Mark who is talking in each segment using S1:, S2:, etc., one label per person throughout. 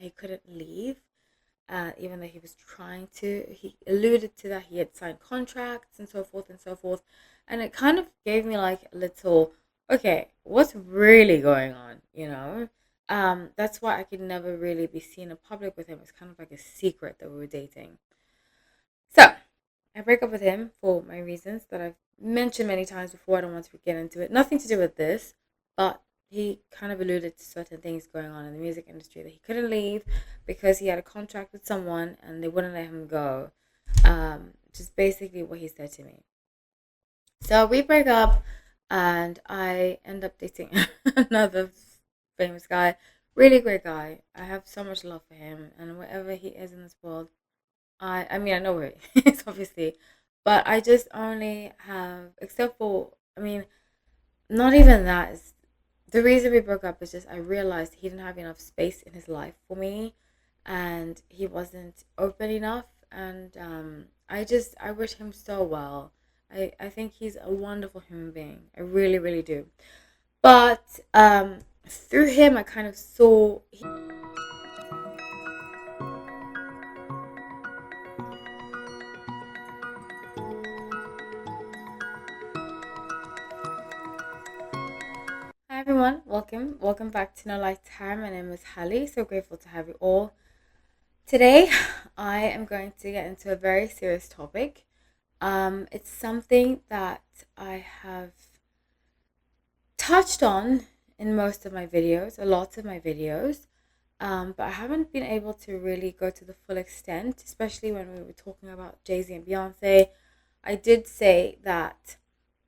S1: he couldn't leave, even though he was trying to. He alluded to that he had signed contracts and so forth and so forth. And it kind of gave me like a little, okay, what's really going on, you know? That's why I could never really be seen in public with him. It's kind of like a secret that we were dating. So I break up with him for my reasons that I've mentioned many times before. I don't want to get into it. Nothing to do with this, but he kind of alluded to certain things going on in the music industry that he couldn't leave because he had a contract with someone and they wouldn't let him go. Just basically what he said to me. So we break up, and I end up dating another famous guy, really great guy. I have so much love for him, and wherever he is in this world, I mean, I know where he is, obviously, but I just only have, except for, I mean, not even that. Is the reason we broke up is just I realized he didn't have enough space in his life for me, and he wasn't open enough. And I wish him so well. I think he's a wonderful human being. I really, really do. But through him, I kind of saw. Hi everyone, welcome back to No Light Time. My name is Hallie. So grateful to have you all. Today, I am going to get into a very serious topic. It's something that I have touched on in most of my videos, a lot of my videos, but I haven't been able to really go to the full extent, especially when we were talking about Jay-Z and Beyonce. I did say that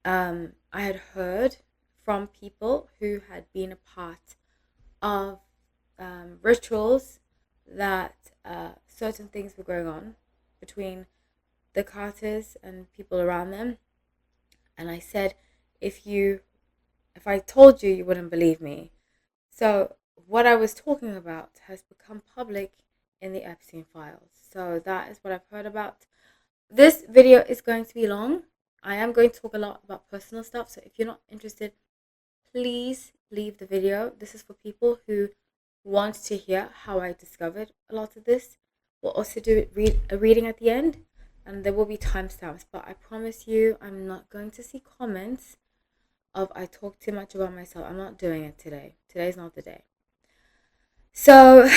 S1: I had heard from people who had been a part of rituals that certain things were going on between the Carters and people around them. And I said, if you, if I told you, you wouldn't believe me. So what I was talking about has become public in the Epstein Files. So that is what I've heard about. This video is going to be long. I am going to talk a lot about personal stuff. So if you're not interested, please leave the video. This is for people who want to hear how I discovered a lot of this. We'll also do a reading at the end, and there will be timestamps. But I promise you, I'm not going to see comments of I talk too much about myself. I'm not doing it today. Today's not the day. So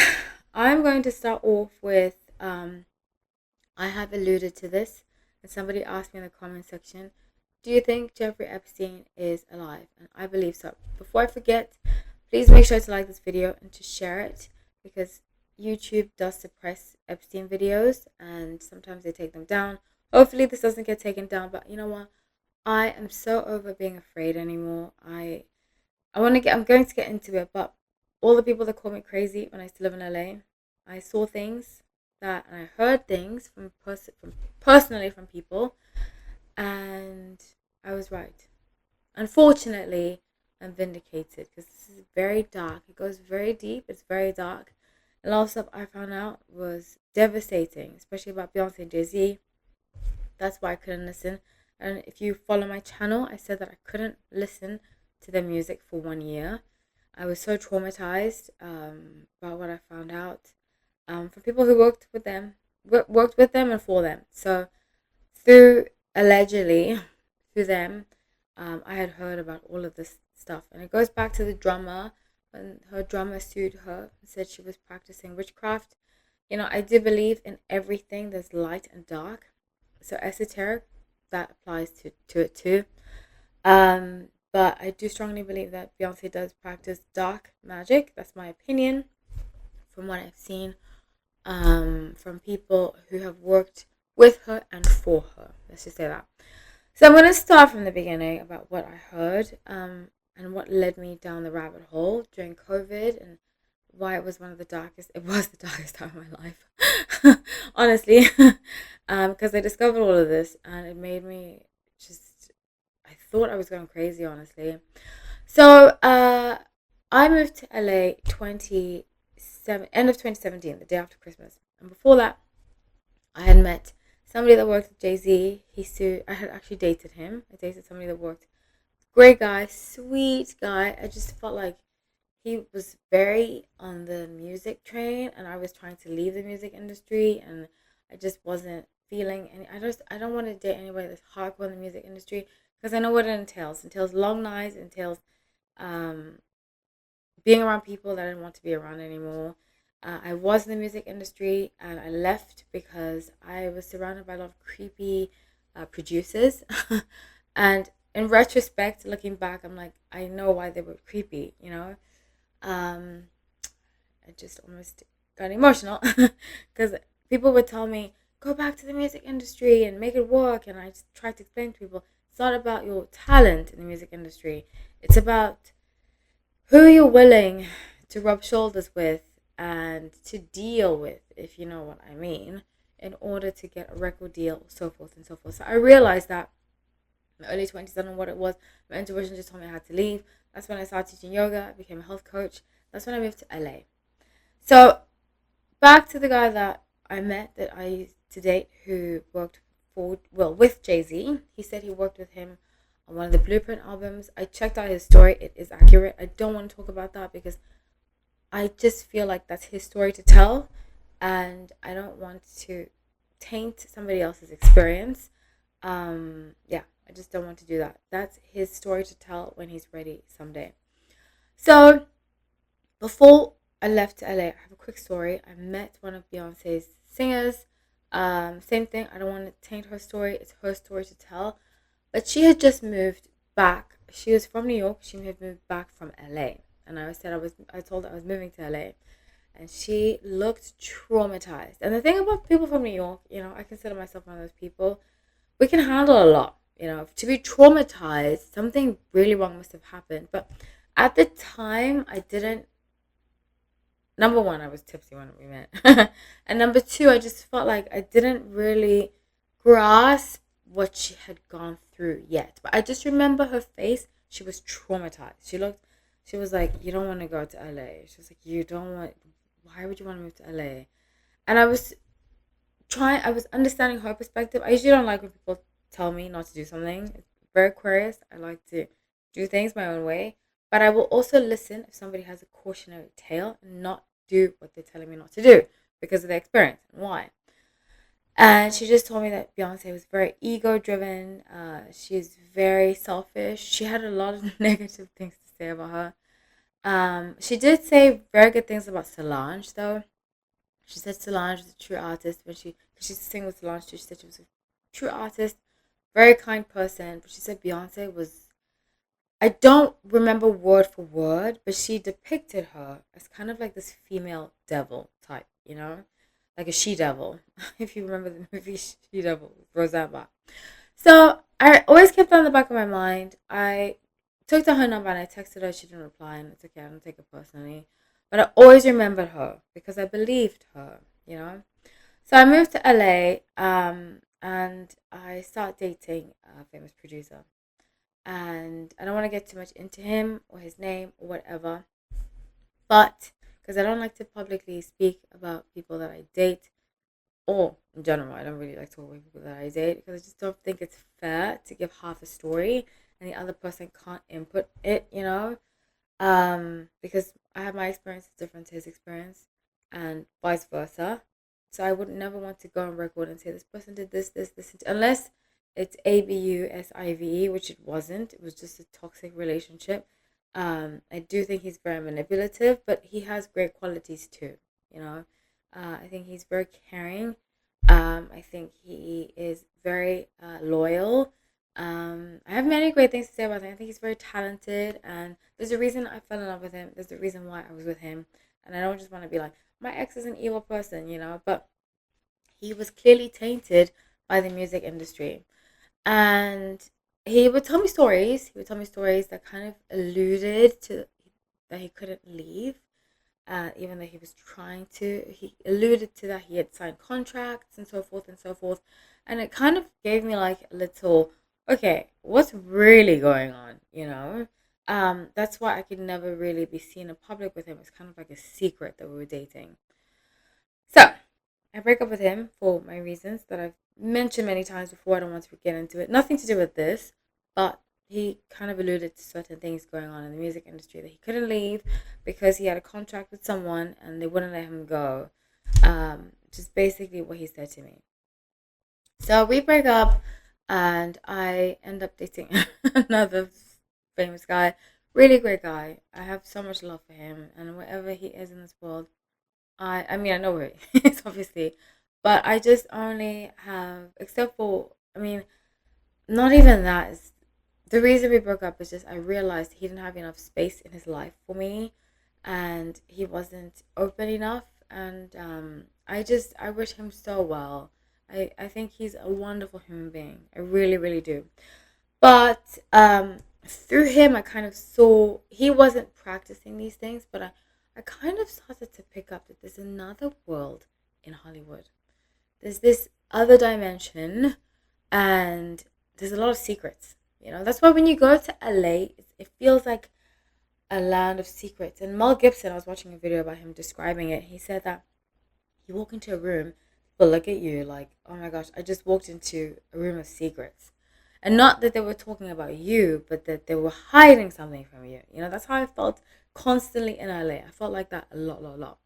S1: I'm going to start off with I have alluded to this, and somebody asked me in the comment section, do you think Jeffrey Epstein is alive? And I believe so. Before I forget, please make sure to like this video and to share it, because YouTube does suppress Epstein videos and sometimes they take them down. Hopefully this doesn't get taken down, but you know what? I am so over being afraid anymore. I'm going to get into it, but all the people that call me crazy when I used to live in LA, I saw things that, and I heard things from personally from people, and I was right. Unfortunately, I'm vindicated because this is very dark. It goes very deep. It's very dark. A lot of stuff I found out was devastating, especially about Beyonce and Jay-Z. That's why I couldn't listen. And if you follow my channel, I said that I couldn't listen to their music for 1 year. I was so traumatized about what I found out from people who worked with them and for them. So through allegedly through them, I had heard about all of this stuff, and it goes back to the drummer when her drummer sued her and said she was practicing witchcraft. You know, I do believe in everything. There's light and dark, so esoteric, that applies to it too. But I do strongly believe that Beyonce does practice dark magic. That's my opinion from what I've seen from people who have worked with her and for her. Let's just say that. So I'm going to start from the beginning about what I heard and what led me down the rabbit hole during COVID, and why it was it was the darkest time of my life, honestly, because I discovered all of this and it made me just, I thought I was going crazy, honestly. So I moved to LA end of 2017, the day after Christmas. And before that, I had met somebody that worked with Jay-Z. I had actually dated him. I dated somebody that worked. Great guy, sweet guy. I just felt like he was very on the music train, and I was trying to leave the music industry, and I just wasn't feeling any. I don't want to date anybody that's hardcore in the music industry because I know what it entails. It entails long nights. It entails um, being around people that I didn't want to be around anymore. I was in the music industry and I left because I was surrounded by a lot of creepy producers. And in retrospect, looking back, I'm like, I know why they were creepy, you know? Um, I just almost got emotional because people would tell me, go back to the music industry and make it work. And I just tried to explain to people, it's not about your talent in the music industry, it's about who you're willing to rub shoulders with and to deal with, if you know what I mean, in order to get a record deal, so forth and so forth. So I realized that in my early 20s, I don't know what it was. My intuition just told me I had to leave. That's when I started teaching yoga. I became a health coach. That's when I moved to LA. So back to the guy that I met, that I used to date, who worked with Jay-Z. He said he worked with him on one of the Blueprint albums. I checked out his story. It is accurate. I don't want to talk about that because I just feel like that's his story to tell, and I don't want to taint somebody else's experience. Yeah, I just don't want to do that. That's his story to tell when he's ready someday. So before I left to LA, I have a quick story. I met one of Beyonce's singers. Same thing. I don't want to taint her story. It's her story to tell. But she had just moved back. She was from New York. She had moved back from LA. And I told her I was moving to LA. And she looked traumatized. And the thing about people from New York, I consider myself one of those people. We can handle a lot. To be traumatized, something really wrong must have happened. But at the time, I didn't. Number one, I was tipsy when we met. And number two, I just felt like I didn't really grasp what she had gone through yet. But I just remember her face. She was traumatized. She was like, you don't want to go to LA. She was like, why would you want to move to LA? And I was understanding her perspective. I usually don't like when people tell me not to do something. It's very Aquarius. I like to do things my own way. But I will also listen if somebody has a cautionary tale and not do what they're telling me not to do because of their experience and why. And she just told me that Beyonce was very ego driven. She's very selfish. She had a lot of negative things to say about her. She did say very good things about Solange, though. She said Solange was a true artist when she used to sing with Solange too. She said she was a true artist, very kind person. But she said Beyonce was. I don't remember word for word, but she depicted her as kind of like this female devil type, like a she devil. If you remember the movie She Devil, Roseanne Barr. So I always kept that in the back of my mind. I took down her number and I texted her. She didn't reply, and it's okay. I don't take it personally. But I always remembered her because I believed her. So I moved to LA, and I started dating a famous producer. And I don't want to get too much into him or his name or whatever. But because I don't like to publicly speak about people that I date, or in general, I don't really like to talk about people that I date because I just don't think it's fair to give half a story and the other person can't input it. Because I have my experience is different to his experience and vice versa. So I would never want to go on record and say this person did this, unless it's ABUSIVE, which it wasn't. It was just a toxic relationship. I do think he's very manipulative, but he has great qualities too. You know, I think he's very caring. I think he is very loyal. I have many great things to say about him. I think he's very talented, and there's a reason I fell in love with him. There's a reason why I was with him, and I don't just want to be like my ex is an evil person. But he was clearly tainted by the music industry, and he would tell me stories. He would tell me stories that kind of alluded to that he couldn't leave, even though he was trying to. He alluded to that he had signed contracts and so forth and so forth, and it kind of gave me like a little, okay, what's really going on? That's why I could never really be seen in public with him. It's kind of like a secret that we were dating. So I break up with him for my reasons that I've mentioned many times before. I don't want to get into it. Nothing to do with this, but he kind of alluded to certain things going on in the music industry, that he couldn't leave because he had a contract with someone and they wouldn't let him go. Just basically what he said to me. So we break up, and I end up dating another famous guy, really great guy. I have so much love for him, and wherever he is in this world, I mean, I know where he is, obviously, but I just only have, except for, I mean, not even that is the reason we broke up. Is just I realized he didn't have enough space in his life for me, and he wasn't open enough. And I wish him so well. I think he's a wonderful human being. I really, really do. But through him, I kind of saw he wasn't practicing these things, but I kind of started to pick up that there's another world in Hollywood. There's this other dimension, and there's a lot of secrets. That's why when you go to LA, it feels like a land of secrets. And Mel Gibson, I was watching a video about him describing it. He said that you walk into a room, people look at you like, oh my gosh, I just walked into a room of secrets. And not that they were talking about you, but that they were hiding something from you. That's how I felt constantly in LA. I felt like that a lot, lot, lot.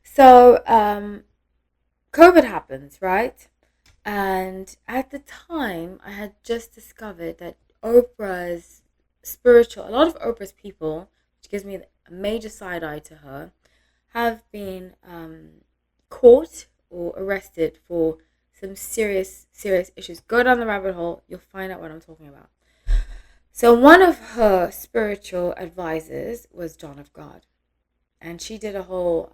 S1: So, COVID happens, right? And at the time, I had just discovered that Oprah's a lot of Oprah's people, which gives me a major side eye to her, have been caught or arrested for some serious, serious issues. Go down the rabbit hole, you'll find out what I'm talking about. So one of her spiritual advisors was John of God. And she did a whole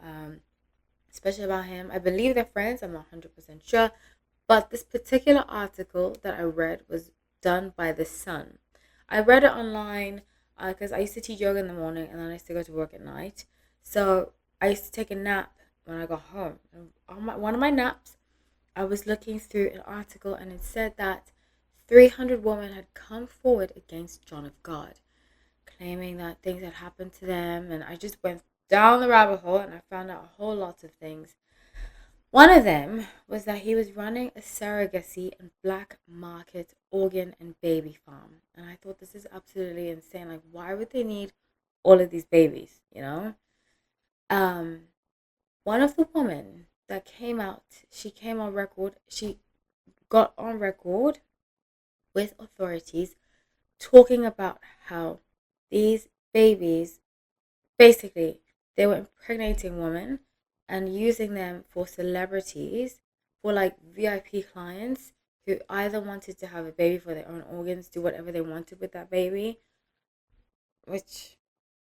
S1: special about him. I believe they're friends, I'm not 100% sure. But this particular article that I read was done by The Sun. I read it online because I used to teach yoga in the morning and then I used to go to work at night. So I used to take a nap when I got home. And on one of my naps, I was looking through an article and it said that 300 women had come forward against John of God, claiming that things had happened to them. And I just went down the rabbit hole and I found out a whole lot of things. One of them was that he was running a surrogacy and black market organ and baby farm. And I thought, this is absolutely insane. Like, why would they need all of these babies, One of the women that came out, she came on record, she got on record with authorities talking about how these babies, basically, they were impregnating women and using them for celebrities, for like VIP clients who either wanted to have a baby for their own organs, do whatever they wanted with that baby, which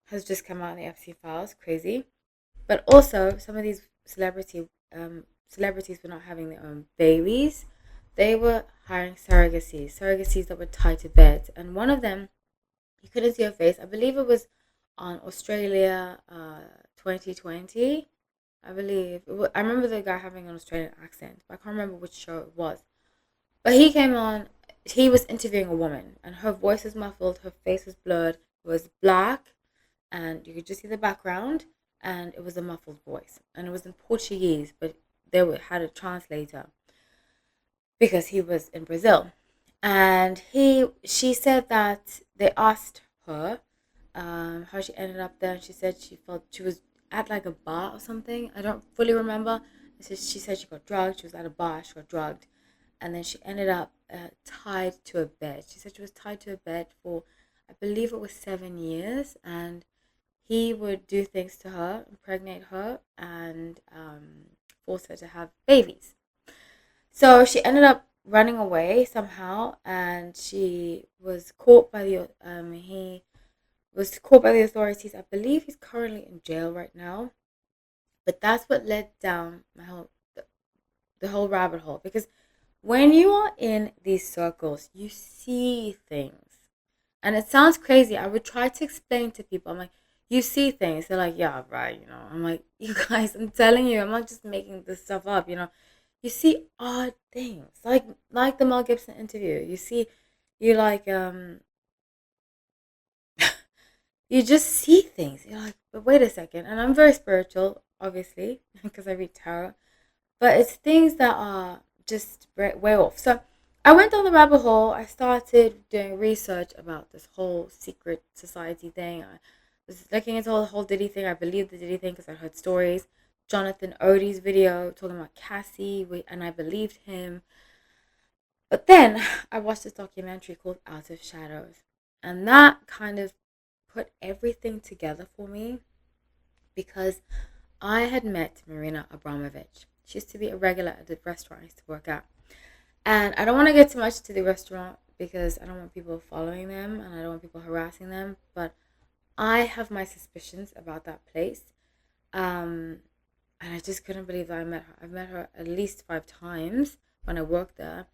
S1: has just come out in the Epstein Files, crazy. But also, some of these celebrities were not having their own babies. They were hiring surrogacies that were tied to beds. And one of them, you couldn't see her face. I believe it was on Australia 2020. I believe. I remember the guy having an Australian accent, but I can't remember which show it was. But he came on, he was interviewing a woman, and her voice was muffled, her face was blurred, it was black, and you could just see the background, and it was a muffled voice. And it was in Portuguese, but had a translator because he was in Brazil. And she said that they asked her how she ended up there, and she said she felt she was at like a bar or something. I don't fully remember. She said she got drugged. She was at a bar. She got drugged, and then she ended up tied to a bed. She said she was tied to a bed for, I believe it was 7 years, and he would do things to her, impregnate her, and force her to have babies. So she ended up running away somehow, and she was caught by the he was caught by the authorities. I believe he's currently in jail right now. But that's what led down the whole rabbit hole. Because when you are in these circles, you see things. And it sounds crazy. I would try to explain to people. I'm like, you see things. They're like, yeah, right. I'm like, you guys, I'm telling you, I'm not just making this stuff up. You see odd things. Like the Mel Gibson interview. You just see things. You're like, but wait a second. And I'm very spiritual, obviously, because I read tarot. But it's things that are just way off. So I went down the rabbit hole. I started doing research about this whole secret society thing. I was looking into the whole Diddy thing. I believed the Diddy thing because I heard stories. Jonathan Odie's video talking about Cassie, and I believed him. But then I watched this documentary called Out of Shadows. And that kind of put everything together for me because I had met Marina Abramovich. She used to be a regular at the restaurant I used to work at. And I don't want to get too much to the restaurant because I don't want people following them and I don't want people harassing them. But I have my suspicions about that place. And I just couldn't believe that I met her. I've met her at least 5 times when I worked there.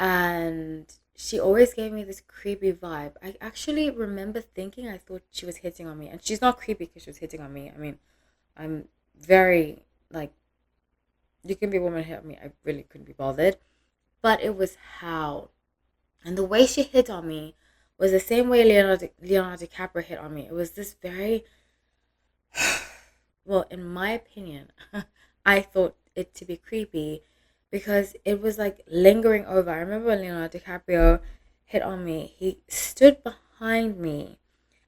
S1: And she always gave me this creepy vibe. I actually remember thinking I thought she was hitting on me. And she's not creepy because she was hitting on me. I mean, I'm very, like, you can be a woman hit on me. I really couldn't be bothered. But it was how. And the way she hit on me was the same way Leonardo DiCaprio hit on me. It was this very, well, in my opinion, I thought it to be creepy because it was like lingering over. I remember when Leonardo DiCaprio hit on me, he stood behind me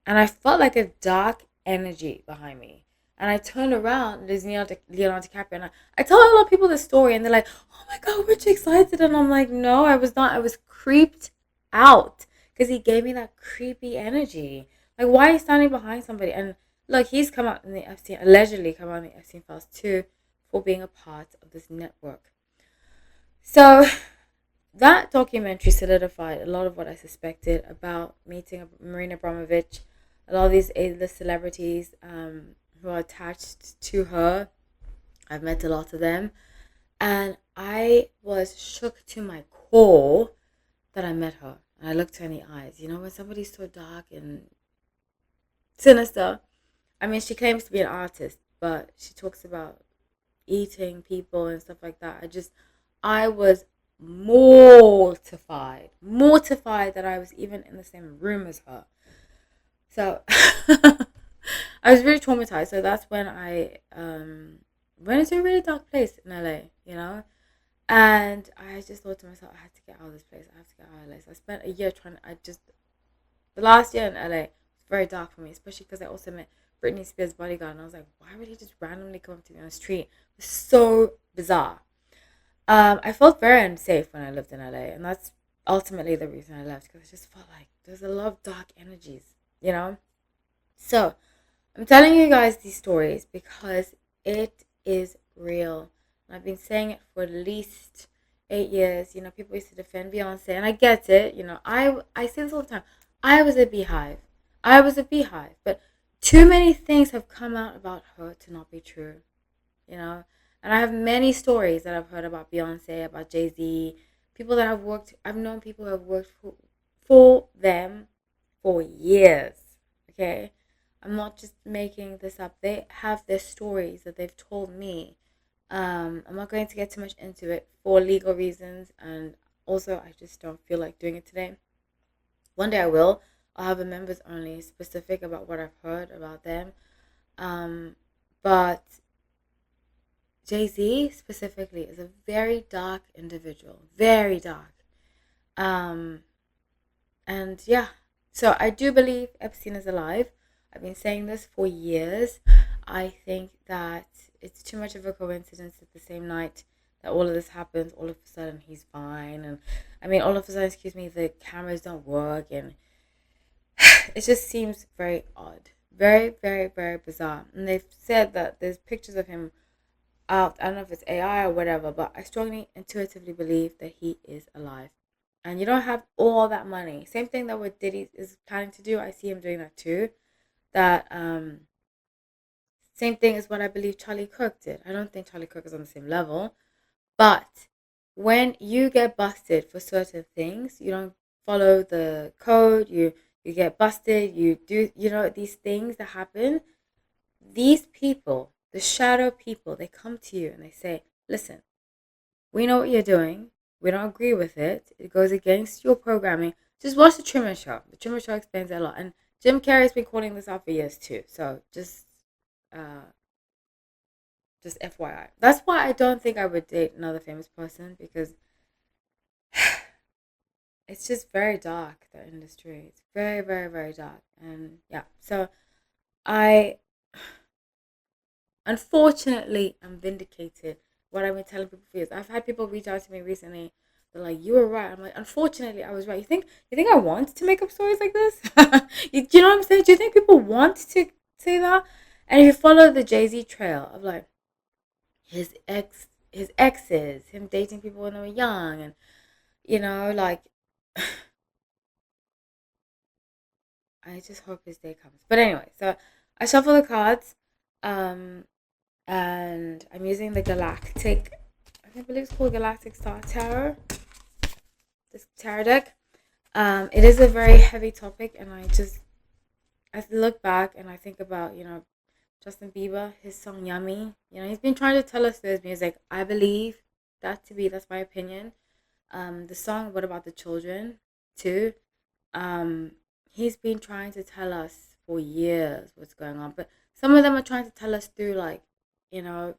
S1: and I felt like a dark energy behind me. And I turned around, there's Leonardo DiCaprio, and I tell a lot of people this story, and they're like, oh my God, we're too excited. And I'm like, no, I was not. I was creeped out because he gave me that creepy energy. Like, why are you standing behind somebody? And look, he's come out in the allegedly come out in the Epstein Files too for being a part of this network. So that documentary solidified a lot of what I suspected about meeting Marina Abramovich, a lot of these A-list celebrities who are attached to her. I've met a lot of them. And I was shook to my core that I met her. And I looked her in the eyes. You know, when somebody's so dark and sinister. I mean, she claims to be an artist, but she talks about eating people and stuff like that. I was mortified that I was even in the same room as her. So I was really traumatized. So that's when I went into a really dark place in LA, you know? And I just thought to myself, I had to get out of this place. I have to get out of LA. So I spent a year the last year in LA was very dark for me, especially because I also met Britney Spears' bodyguard. And I was like, why would he just randomly come up to me on the street? It was so bizarre. I felt very unsafe when I lived in LA. And that's ultimately the reason I left, because I just felt like there's a lot of dark energies, you know? So I'm telling you guys these stories because it is real. And I've been saying it for at least 8 years. You know, people used to defend Beyonce, and I get it. You know, I say this all the time. I was a beehive. But too many things have come out about her to not be true. You know, and I have many stories that I've heard about Beyonce, about Jay-Z, I've known people who have worked for them for years. Okay, I'm not just making this up. They have their stories that they've told me. I'm not going to get too much into it for legal reasons, and also I just don't feel like doing it today. One day I will. I'll have a members only specific about what I've heard about them. But Jay-Z specifically is a very dark individual, very dark. And yeah, so I do believe Epstein is alive. I've been saying this for years. I think that it's too much of a coincidence that the same night that all of this happens, all of a sudden he's fine. And I mean, all of a sudden, the cameras don't work. And it just seems very odd. Very, very, very bizarre. And they've said that there's pictures of him out. I don't know if it's AI or whatever, but I strongly intuitively believe that he is alive. And you don't have all that money. Same thing that what Diddy is planning to do. I see him doing that too. That same thing as what I believe Charlie Kirk did. I don't think Charlie Kirk is on the same level. But when you get busted for certain things, you don't follow the code, you get busted, you do, these things that happen. These people, the shadow people, they come to you and they say, listen, we know what you're doing. We don't agree with it. It goes against your programming. Just watch the Truman Show. The Truman Show explains it a lot. And Jim Carrey's been calling this out for years too. So just FYI. That's why I don't think I would date another famous person, because it's just very dark, the industry. It's very, very, very dark. And yeah, so I unfortunately I'm vindicated. What I've been telling people for years. I've had people reach out to me recently. They're like, "You were right." I'm like, "Unfortunately, I was right." You think I want to make up stories like this? Do you know what I'm saying? Do you think people want to say that? And if you follow the Jay-Z trail of like his exes, him dating people when they were young, and like I just hope his day comes. But anyway, so I shuffle the cards, um, and I'm using the Galactic. I believe it's called Galactic Star Tarot. This tarot deck. It is a very heavy topic, and I look back and I think about Justin Bieber, his song "Yummy." He's been trying to tell us through his music. I believe that's my opinion. The song "What About the Children" too. Um, he's been trying to tell us for years what's going on, but some of them are trying to tell us through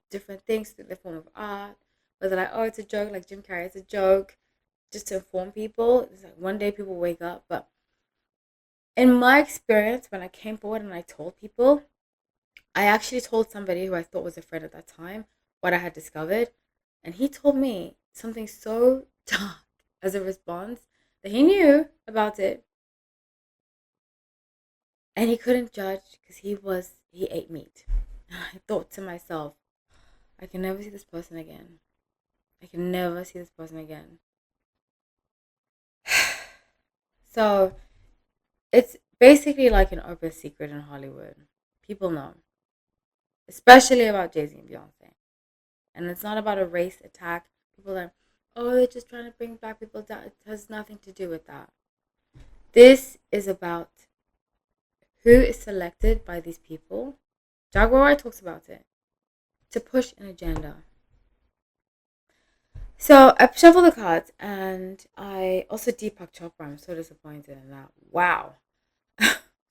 S1: different things through the form of art. Whether like, oh, it's a joke, like Jim Carrey, it's a joke, just to inform people. It's like one day people wake up, but in my experience, when I came forward and I told people, I actually told somebody who I thought was a friend at that time what I had discovered, and he told me something so dark as a response that he knew about it, and he couldn't judge because he ate meat. And I thought to myself, I can never see this person again. I can never see this person again. So it's basically like an open secret in Hollywood. People know, especially about Jay-Z and Beyonce. And it's not about a race attack. People are, oh, they're just trying to bring black people down. It has nothing to do with that. This is about who is selected by these people. Jaguar talks about it to push an agenda. So I shuffle the cards, and I also Deepak Chopra. I'm so disappointed in that. Wow,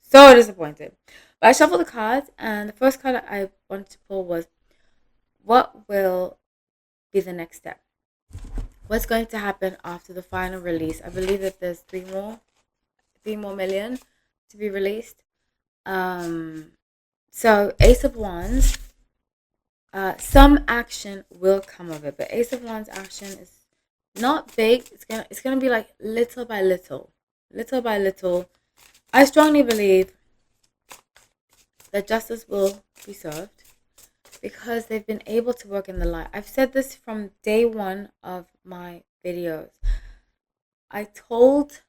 S1: so disappointed. But I shuffle the cards, and the first card I wanted to pull was, what will be the next step? What's going to happen after the final release? I believe that there's three more million to be released. So Ace of Wands. Some action will come of it, but Ace of Wands action is not big. It's gonna be like little by little, little by little. I strongly believe that justice will be served because they've been able to work in the light. I've said this from day one of my videos. I told,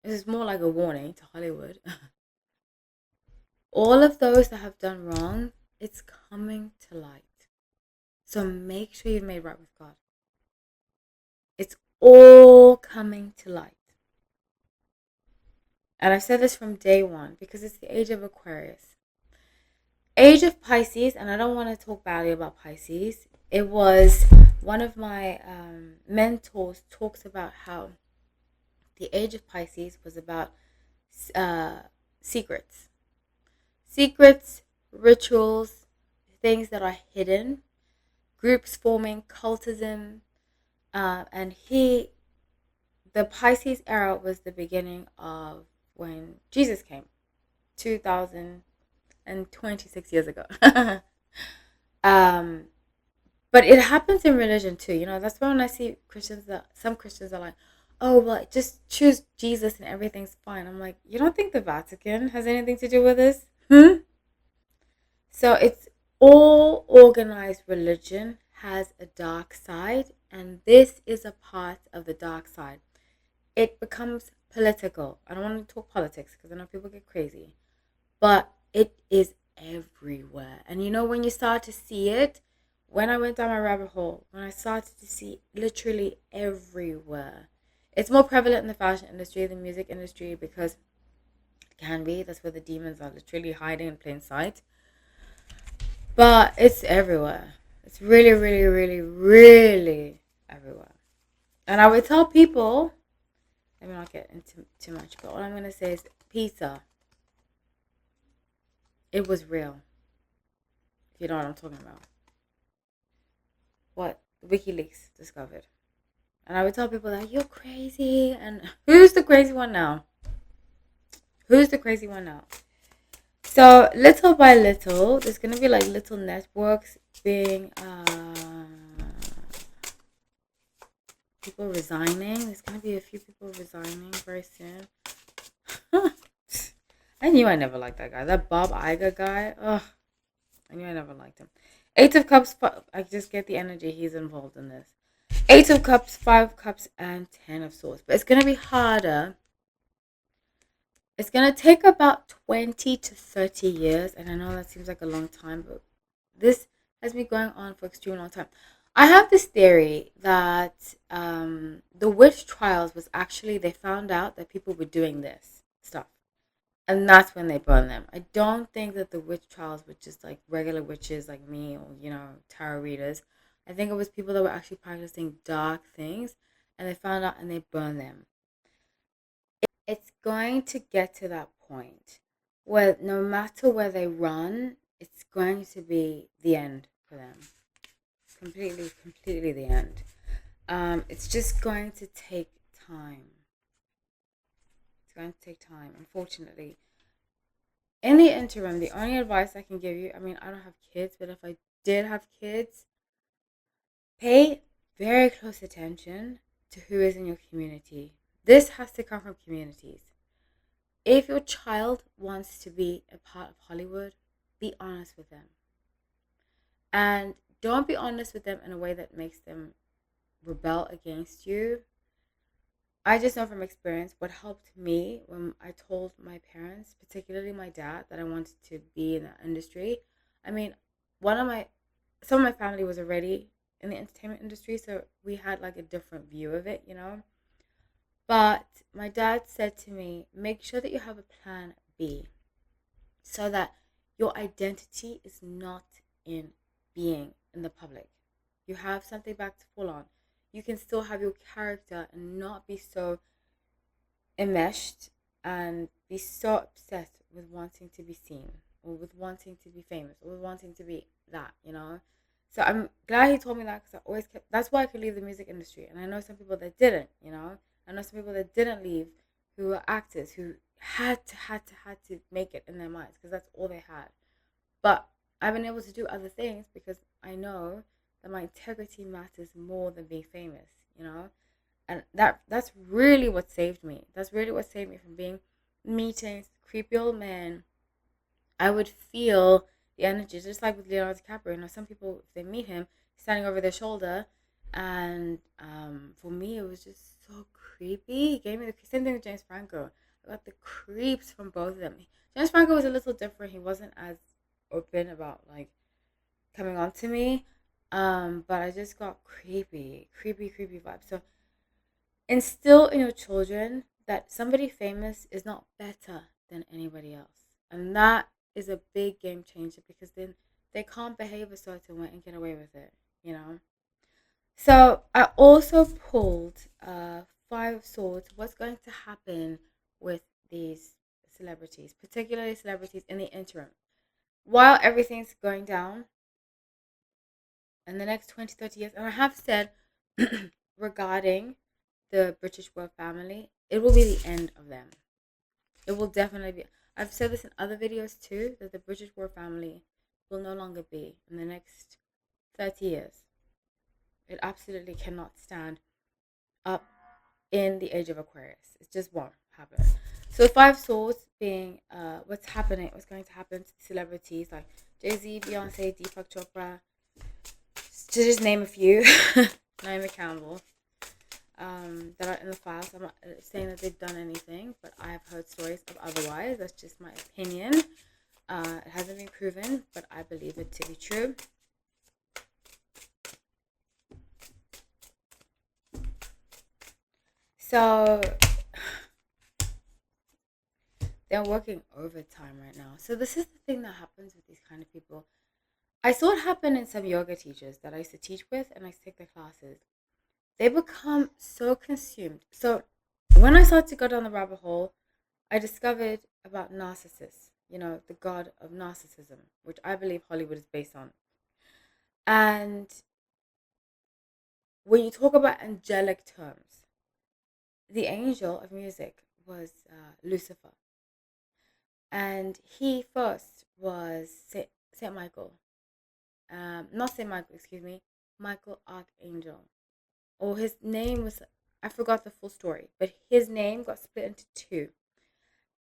S1: this is more like a warning to Hollywood. All of those that have done wrong, it's coming to light. So make sure you've made right with God. It's all coming to light. And I've said this from day one because it's the age of Aquarius. Age of Pisces, and I don't want to talk badly about Pisces. It was one of my mentors talks about how the age of Pisces was about secrets, rituals, things that are hidden, groups forming, cultism, and the Pisces era was the beginning of when Jesus came, 2026 years ago. But it happens in religion too. That's why when I see some Christians are like, oh, well, just choose Jesus and everything's fine. I'm like, you don't think the Vatican has anything to do with this? So it's all organized religion has a dark side, and this is a part of the dark side. It becomes political. I don't want to talk politics because I know people get crazy, but it is everywhere. And when you start to see it, when I went down my rabbit hole, when I started to see literally everywhere, it's more prevalent in the fashion industry, the music industry, because it can be. That's where the demons are literally hiding in plain sight. But it's everywhere. It's really, really, really, really everywhere. And I would tell people, let me not get into too much, but all I'm going to say is pizza. It was real. If you know what I'm talking about. What WikiLeaks discovered. And I would tell people that you're crazy. And who's the crazy one now? Who's the crazy one now? So little by little, there's gonna be like little networks being people resigning. There's gonna be a few people resigning very soon. I knew I never liked that guy. That Bob Iger guy. Ugh, I knew I never liked him. Eight of Cups. I just get the energy he's involved in this. Eight of Cups, Five of Cups, and Ten of Swords. But it's gonna be harder. It's gonna take about 20 to 30 years, and I know that seems like a long time, but this has been going on for extremely long time. I have this theory that the witch trials was actually they found out that people were doing this stuff, and that's when they burned them. I don't think that the witch trials were just like regular witches like me or tarot readers. I think it was people that were actually practicing dark things, and they found out and they burned them. It's going to get to that point where no matter where they run, it's going to be the end for them. Completely the end. It's just going to take time. It's going to take time, unfortunately. In the interim, the only advice I can give you, I mean, I don't have kids, but if I did have kids, pay very close attention to who is in your community. This has to come from communities. If your child wants to be a part of Hollywood, be honest with them. And don't be honest with them in a way that makes them rebel against you. I just know from experience what helped me when I told my parents, particularly my dad, that I wanted to be in the industry. I mean, some of my family was already in the entertainment industry, so we had like a different view of it, But my dad said to me, make sure that you have a plan B so that your identity is not in being in the public. You have something back to fall on. You can still have your character and not be so enmeshed and be so obsessed with wanting to be seen or with wanting to be famous or with wanting to be that. So I'm glad he told me that because I always kept. That's why I could leave the music industry, and I know some people that didn't. I know some people that didn't leave, who were actors who had to make it in their minds because that's all they had. But I've been able to do other things because I know that my integrity matters more than being famous. And that's really what saved me. That's really what saved me from being meetings, creepy old man. I would feel the energy, just like with Leonardo DiCaprio. Some people, if they meet him, standing over their shoulder, and for me, it was just so creepy. He gave me the same thing with James Franco. I got the creeps from both of them. James Franco was a little different. He wasn't as open about like coming on to me, but I just got creepy vibes. So instill in your children that somebody famous is not better than anybody else. And that is a big game changer because then they can't behave a certain way and get away with it. So I also pulled Five of Swords. What's going to happen with these celebrities, particularly celebrities in the interim? While everything's going down in the next 20, 30 years, and I have said regarding the British royal family, it will be the end of them. It will definitely be. I've said this in other videos too, that the British royal family will no longer be in the next 30 years. It absolutely cannot stand up in the age of Aquarius. It just won't happen. So Five Swords being what's going to happen to celebrities like Jay-Z, Beyonce, Deepak Chopra, to just name a few, Naomi Campbell, that are in the files. I'm not saying that they've done anything, but I have heard stories of otherwise. That's just my opinion. It hasn't been proven, but I believe it to be true. So they're working overtime right now. So this is the thing that happens with these kind of people. I saw it happen in some yoga teachers that I used to teach with and I used to take their classes. They become so consumed. So when I started to go down the rabbit hole, I discovered about narcissists, the god of narcissism, which I believe Hollywood is based on. And when you talk about angelic terms, the angel of music was Lucifer, and he first was Saint Michael. Not Saint Michael, excuse me, Michael Archangel. Or his name was, I forgot the full story, but his name got split into two,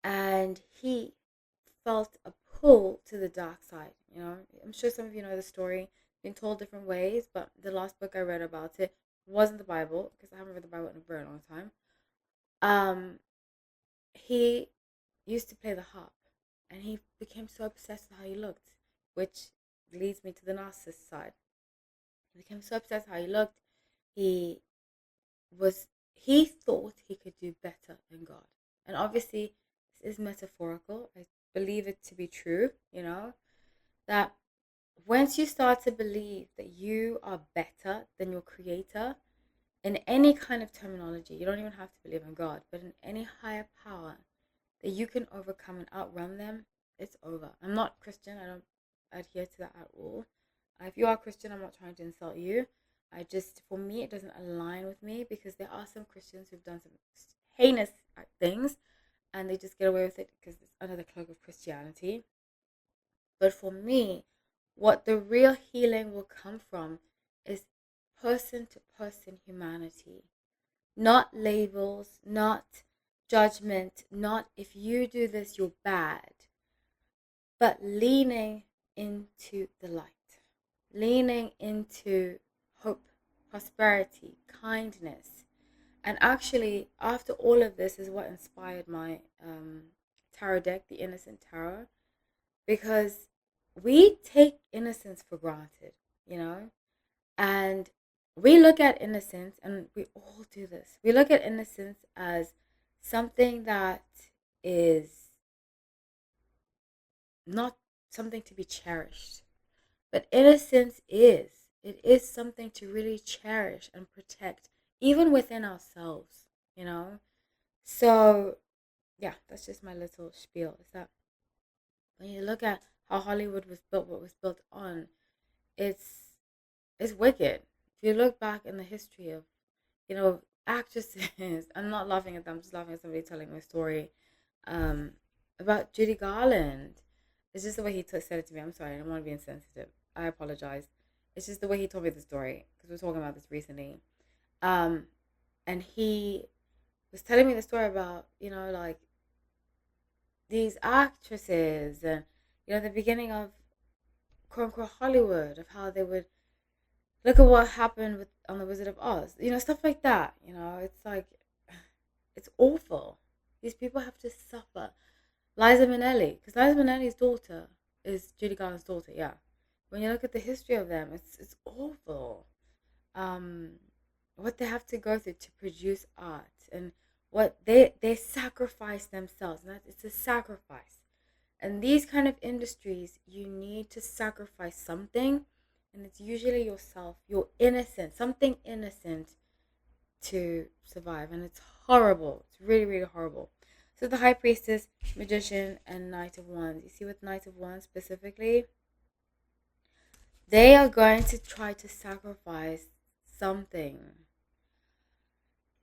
S1: and he felt a pull to the dark side. I'm sure some of you know the story, been told different ways, but the last book I read about it wasn't the Bible, because I haven't read the Bible in a very long time. He used to play the harp, and he became so obsessed with how he looked, which leads me to the narcissist side. He became so obsessed with how he looked. He he thought he could do better than God. And obviously, this is metaphorical. I believe it to be true, that once you start to believe that you are better than your creator in any kind of terminology, you don't even have to believe in God, but in any higher power, that you can overcome and outrun them, it's over. I'm not Christian. I don't adhere to that at all. If you are Christian, I'm not trying to insult you. For me, it doesn't align with me, because there are some Christians who've done some heinous things, and they just get away with it because it's under the cloak of Christianity. But for me, what the real healing will come from is person to person humanity, not labels, not judgment, not if you do this, you're bad, but leaning into the light, leaning into hope, prosperity, kindness. And actually, after all of this is what inspired my tarot deck, the Innocent Tarot, because we take innocence for granted, you know? And we look at innocence, and we all do this. We look at innocence as something that is not something to be cherished. But innocence is. It is something to really cherish and protect, even within ourselves, you know? So, yeah, that's just my little spiel. Is that when you look at how Hollywood was built, what was built on, it's it's wicked. If you look back in the history of, actresses, I'm not laughing at them, I'm just laughing at somebody telling my story um, about Judy Garland. It's just the way he said it to me. I'm sorry, I don't want to be insensitive. I apologize. It's just the way he told me the story, because we were talking about this recently. Um, and he was telling me the story about, like these actresses, and, the beginning of quote unquote Hollywood, of how they would look at what happened on the Wizard of Oz, stuff like that. It's like, it's awful. These people have to suffer. Liza Minnelli, because Liza Minnelli's daughter is Judy Garland's daughter. Yeah, when you look at the history of them, it's awful. Um, what they have to go through to produce art, and what they sacrifice themselves, and that it's a sacrifice. And these kind of industries, you need to sacrifice something, and it's usually yourself, your innocent, something innocent, to survive. And it's horrible. It's really, really horrible. So the High Priestess, Magician, and Knight of Wands. You see, with Knight of Wands specifically, they are going to try to sacrifice something.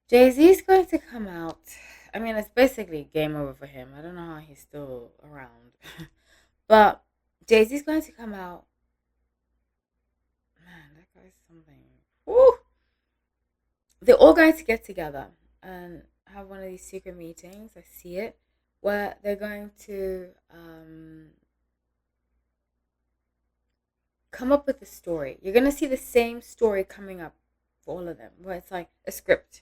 S1: Jay-Z is going to come out. I mean, it's basically game over for him. I don't know how he's still around. But Jay-Z is going to come out. Man, that guy's something. Woo! They're all going to get together and have one of these secret meetings. I see it, where they're going to come up with a story. You're going to see the same story coming up for all of them, where it's like a script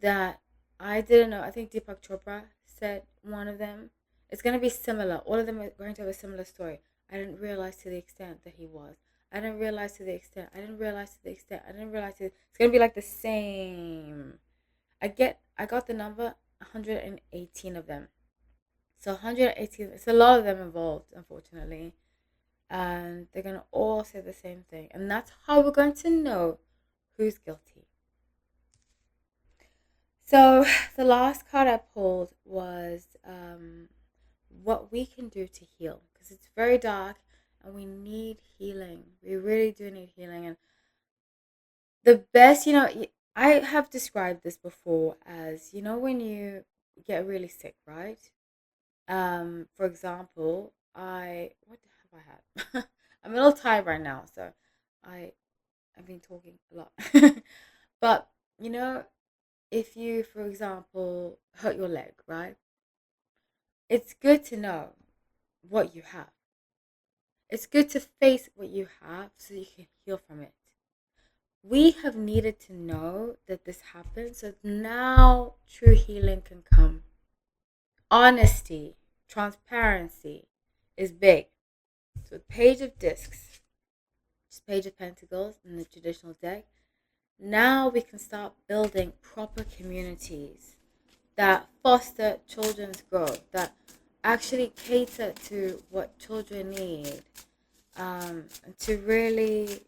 S1: that I didn't know. I think Deepak Chopra said one of them. It's going to be similar. All of them are going to have a similar story. I didn't realize to the extent that he was. I didn't realize to the extent. I didn't realize to the extent. I didn't realize it's going to be like the same. I got the number 118 of them. So 118, it's a lot of them involved, unfortunately. And they're going to all say the same thing. And that's how we're going to know who's guilty. So the last card I pulled was what we can do to heal, because it's very dark and we need healing. We really do need healing. And The best, I have described this before as, when you get really sick, right? For example, what have I had? I'm a little tired right now, so I I've been talking a lot. But, you know, if you, for example, hurt your leg, right? It's good to know what you have. It's good to face what you have so you can heal from it. We have needed to know that this happened so now true healing can come. Honesty, transparency is big. So, page of discs, just page of pentacles in the traditional deck. Now we can start building proper communities that foster children's growth, that actually cater to what children need, and to really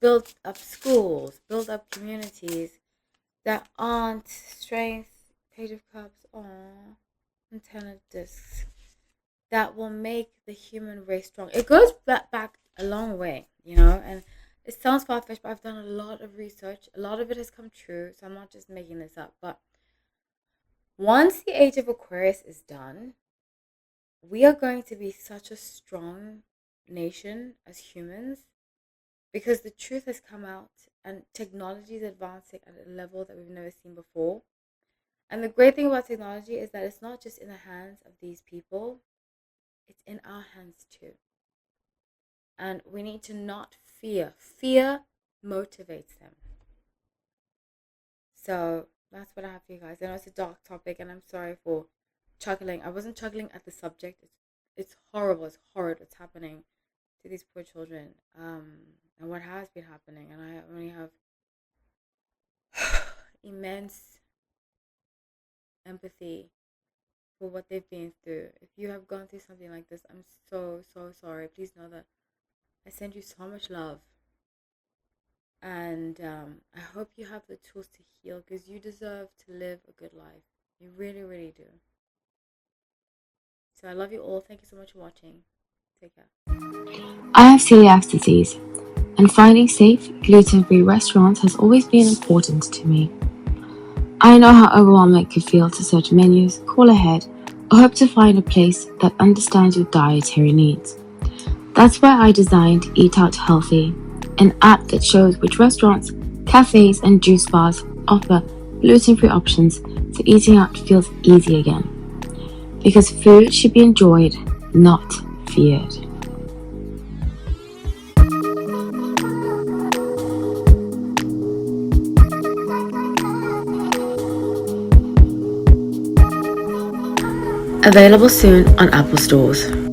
S1: build up schools, build up communities that aren't strength, page of cups, and ten of discs, that will make the human race strong. It goes back a long way, and it sounds far-fetched, but I've done a lot of research. A lot of it has come true, so I'm not just making this up. But once the age of Aquarius is done, we are going to be such a strong nation as humans because the truth has come out and technology is advancing at a level that we've never seen before. And the great thing about technology is that it's not just in the hands of these people, it's in our hands too. And we need to not fear. Fear motivates them. So that's what I have for you guys. I know it's a dark topic and I'm sorry for chuckling. I wasn't chuckling at the subject. It's horrible. It's horrid what's happening to these poor children. And what has been happening. And I only have immense empathy for what they've been through. If you have gone through something like this, I'm so, so sorry. Please know that I send you so much love. And I hope you have the tools to heal because you deserve to live a good life. You really, really do. So I love you all. Thank you so much for watching. Take care.
S2: I have celiac disease, and finding safe, gluten-free restaurants has always been important to me. I know how overwhelming it could feel to search menus, call ahead, or hope to find a place that understands your dietary needs. That's why I designed Eat Out Healthy, an app that shows which restaurants, cafes, and juice bars offer gluten-free options so eating out feels easy again. Because food should be enjoyed, not feared. Available soon on Apple stores.